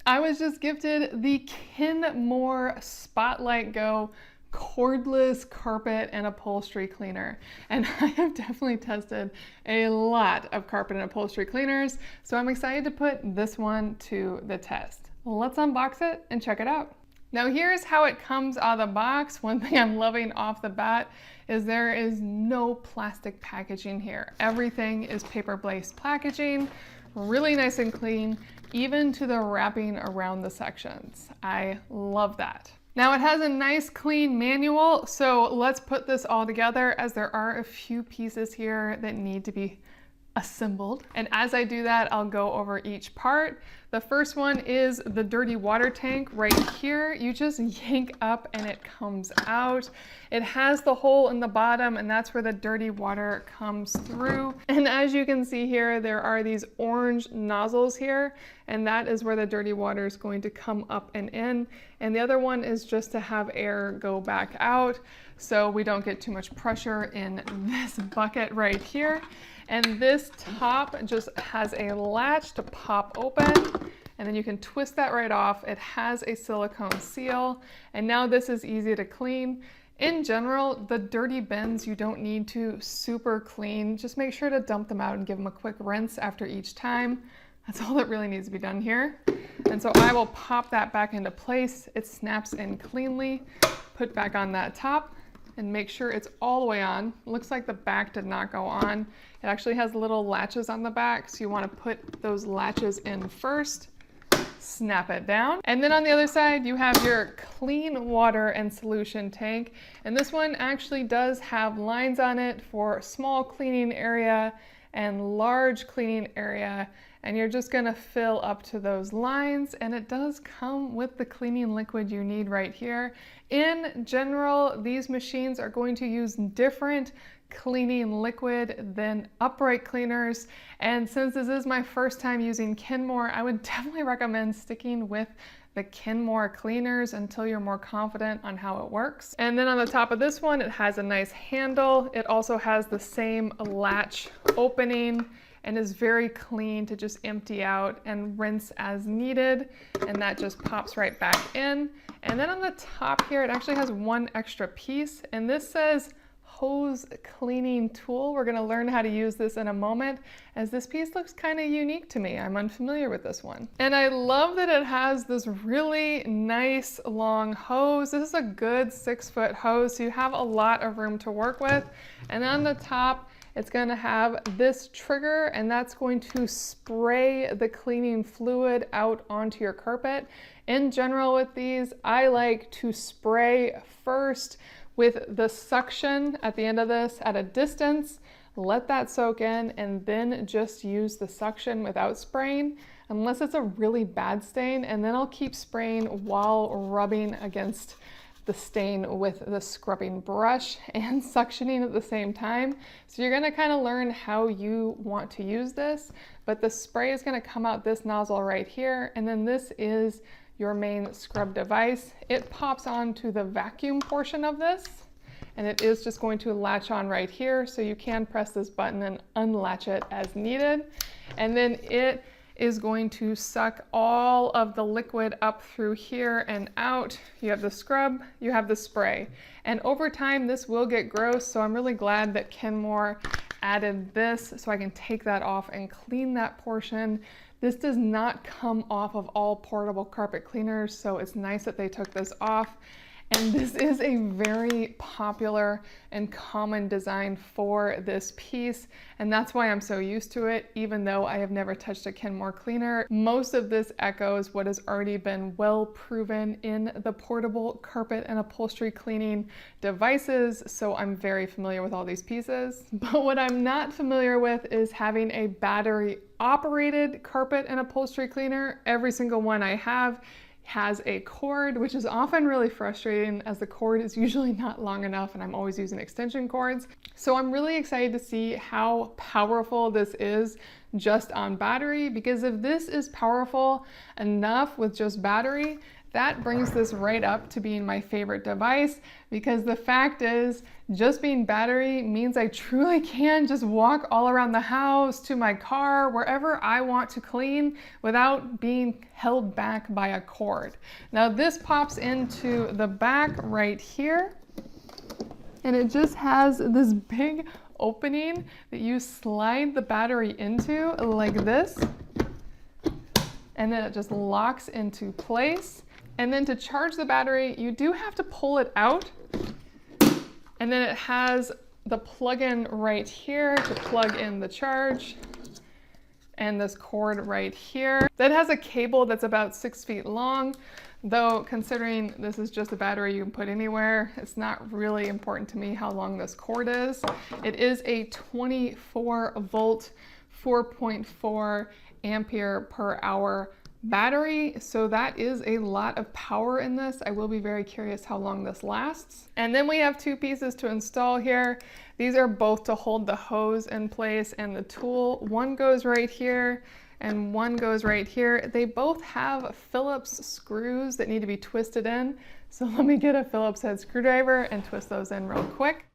I was just gifted the Kenmore SpotLite Go cordless carpet and upholstery cleaner, and I have definitely tested a lot of carpet and upholstery cleaners, so I'm excited to put this one to the test. Let's unbox it and check it out. Now here's how it comes out of the box. One thing I'm loving off the bat is there is no plastic packaging here. Everything is paper-based packaging, really nice and clean, even to the wrapping around the sections. I love that. Now it has a nice clean manual, so let's put this all together as there are a few pieces here that need to be assembled. And as I do that, I'll go over each part. The first one is the dirty water tank right here. You just yank up and it comes out. It has the hole in the bottom, and that's where the dirty water comes through. And as you can see here, there are these orange nozzles here, and that is where the dirty water is going to come up and in. And the other one is just to have air go back out so we don't get too much pressure in this bucket right here. And this top just has a latch to pop open, and then you can twist that right off. It has a silicone seal, and now this is easy to clean. In general, the dirty bins you don't need to super clean. Just make sure to dump them out and give them a quick rinse after each time. That's all that really needs to be done here. And so I will pop that back into place. It snaps in cleanly. Put back on that top and make sure it's all the way on. Looks like the back did not go on. It actually has little latches on the back, so you want to put those latches in first, snap it down. And then on the other side, you have your clean water and solution tank. And this one actually does have lines on it for small cleaning area and large cleaning area. And you're just gonna fill up to those lines, and it does come with the cleaning liquid you need right here. In general, these machines are going to use different cleaning liquid than upright cleaners, and since this is my first time using Kenmore, I would definitely recommend sticking with the Kenmore cleaners until you're more confident on how it works. And then on the top of this one, it has a nice handle. It also has the same latch opening and is very clean to just empty out and rinse as needed. And that just pops right back in. And then on the top here, it actually has one extra piece, and this says hose cleaning tool. We're gonna learn how to use this in a moment, as this piece looks kind of unique to me. I'm unfamiliar with this one. And I love that it has this really nice long hose. This is a good 6-foot hose, so you have a lot of room to work with. And on the top, it's going to have this trigger, and that's going to spray the cleaning fluid out onto your carpet. In general with these, I like to spray first with the suction at the end of this at a distance, let that soak in, and then just use the suction without spraying, unless it's a really bad stain, and then I'll keep spraying while rubbing against the stain with the scrubbing brush and suctioning at the same time. So you're gonna kind of learn how you want to use this, but the spray is gonna come out this nozzle right here, and then this is your main scrub device. It pops onto the vacuum portion of this, and it is just going to latch on right here, so you can press this button and unlatch it as needed. And then it is going to suck all of the liquid up through here and out. You have the scrub, you have the spray. And over time, this will get gross, so I'm really glad that Kenmore added this so I can take that off and clean that portion. This does not come off of all portable carpet cleaners, so it's nice that they took this off. And this is a very popular and common design for this piece, and that's why I'm so used to it, even though I have never touched a Kenmore cleaner. Most of this echoes what has already been well proven in the portable carpet and upholstery cleaning devices, so I'm very familiar with all these pieces. But what I'm not familiar with is having a battery operated carpet and upholstery cleaner. Every single one I have has a cord, which is often really frustrating as the cord is usually not long enough and I'm always using extension cords. So I'm really excited to see how powerful this is just on battery, because if this is powerful enough with just battery, That brings this right up to being my favorite device, because the fact is, just being battery means I truly can just walk all around the house, to my car, wherever I want to clean without being held back by a cord. Now this pops into the back right here, and it just has this big opening that you slide the battery into like this, and then it just locks into place. And then to charge the battery, you do have to pull it out, and then it has the plug-in right here to plug in the charge, and this cord right here that has a cable that's about 6 feet long. Though considering this is just a battery you can put anywhere, it's not really important to me how long this cord is. It is a 24 volt, 4.4 ampere per hour battery, so that is a lot of power in this. I will be very curious how long this lasts. And then we have two pieces to install here. These are both to hold the hose in place and the tool. One goes right here and one goes right here. They both have Phillips screws that need to be twisted in. So let me get a Phillips head screwdriver and twist those in real quick.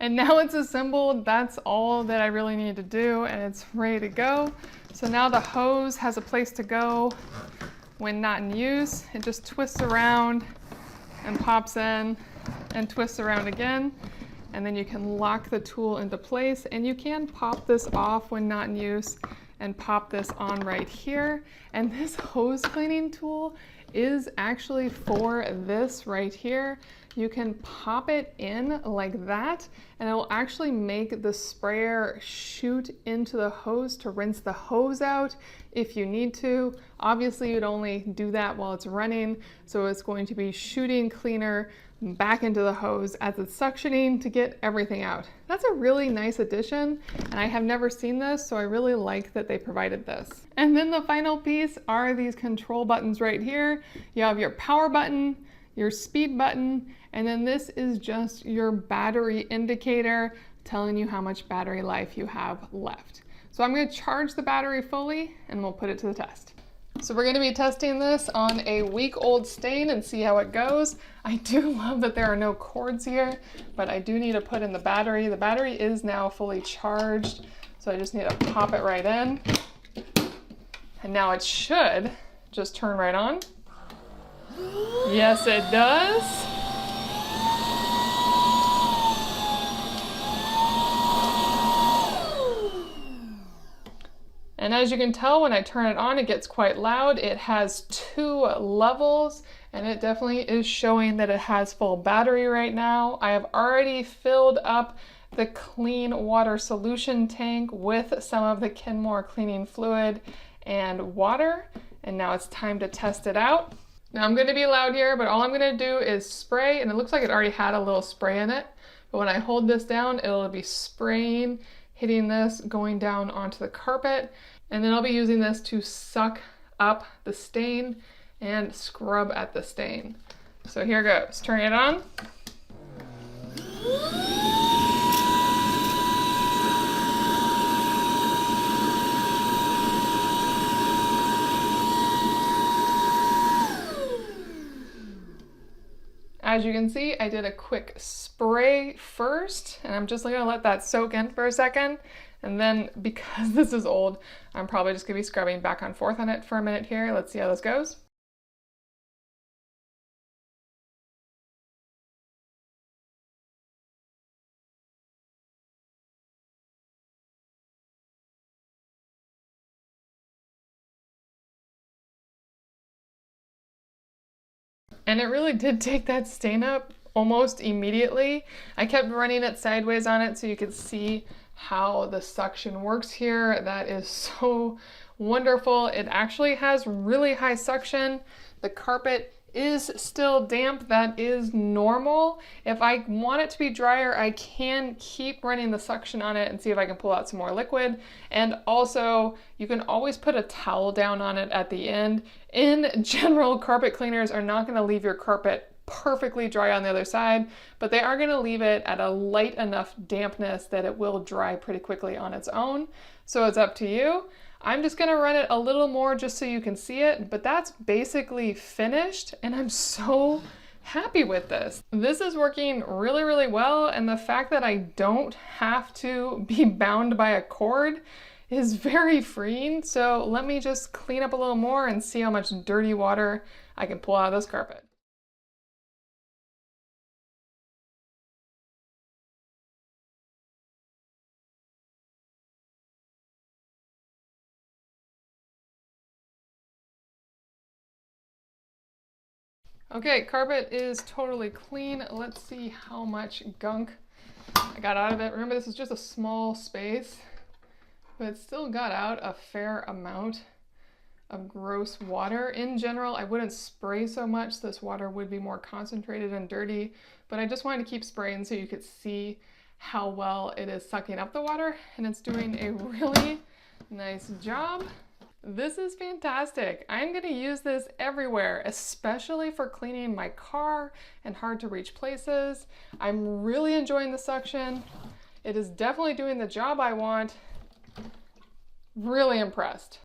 And now it's assembled. That's all that I really need to do, and it's ready to go. So now the hose has a place to go when not in use. It just twists around and pops in and twists around again. And then you can lock the tool into place, and you can pop this off when not in use and pop this on right here. And this hose cleaning tool is actually for this right here. You can pop it in like that, and it will actually make the sprayer shoot into the hose to rinse the hose out if you need to. Obviously, you'd only do that while it's running, so it's going to be shooting cleaner back into the hose as it's suctioning to get everything out. That's a really nice addition, and I have never seen this, so I really like that they provided this. And then the final piece are these control buttons right here. You have your power button, your speed button, and then this is just your battery indicator telling you how much battery life you have left. So I'm going to charge the battery fully and we'll put it to the test. So we're going to be testing this on a week-old stain and see how it goes. I do love that there are no cords here, but I do need to put in the battery. The battery is now fully charged, so I just need to pop it right in. And now it should just turn right on. Yes, it does. And as you can tell, when I turn it on, it gets quite loud. It has 2 levels, and it definitely is showing that it has full battery right now. I have already filled up the clean water solution tank with some of the Kenmore cleaning fluid and water, and now it's time to test it out. Now I'm going to be loud here, but all I'm going to do is spray, and it looks like it already had a little spray in it, but when I hold this down, it'll be spraying, hitting this, going down onto the carpet, and then I'll be using this to suck up the stain and scrub at the stain. So here goes, turn it on. As you can see, I did a quick spray first, and I'm just gonna let that soak in for a second. And then because this is old, I'm probably just gonna be scrubbing back and forth on it for a minute here. Let's see how this goes. And it really did take that stain up almost immediately. I kept running it sideways on it so you could see how the suction works here. That is so wonderful. It actually has really high suction. The carpet is still damp. That is normal. If I want it to be drier, I can keep running the suction on it and see if I can pull out some more liquid. And also, you can always put a towel down on it at the end. In general, carpet cleaners are not going to leave your carpet perfectly dry on the other side, but they are going to leave it at a light enough dampness that it will dry pretty quickly on its own. So it's up to you. I'm just gonna run it a little more just so you can see it, but that's basically finished, and I'm so happy with this. This is working really, really well, and the fact that I don't have to be bound by a cord is very freeing. So let me just clean up a little more and see how much dirty water I can pull out of this carpet. Okay, carpet is totally clean. Let's see how much gunk I got out of it. Remember, this is just a small space, but it still got out a fair amount of gross water. In general, I wouldn't spray so much. This water would be more concentrated and dirty, but I just wanted to keep spraying so you could see how well it is sucking up the water, and it's doing a really nice job. This is fantastic. I'm going to use this everywhere, especially for cleaning my car and hard to reach places. I'm really enjoying the suction. It is definitely doing the job I want. Really impressed.